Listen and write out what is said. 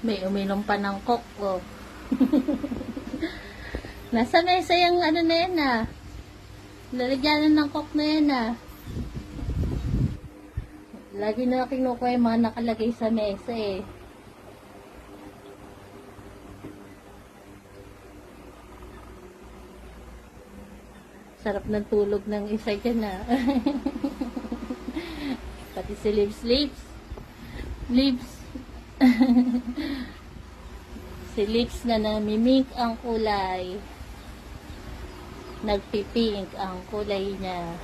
May uminom pa ng coke, oh. Nasa mesa yung ano na yan, ah. Lalagyanan ng coke na yan, ah. Lagi na kinukuha yung mga nakalagay sa mesa, eh. Sarap ng tulog ng isa dyan, ah. Pati si Lips. Si Lips na namimink ang kulay. Nagpipink ang kulay niya.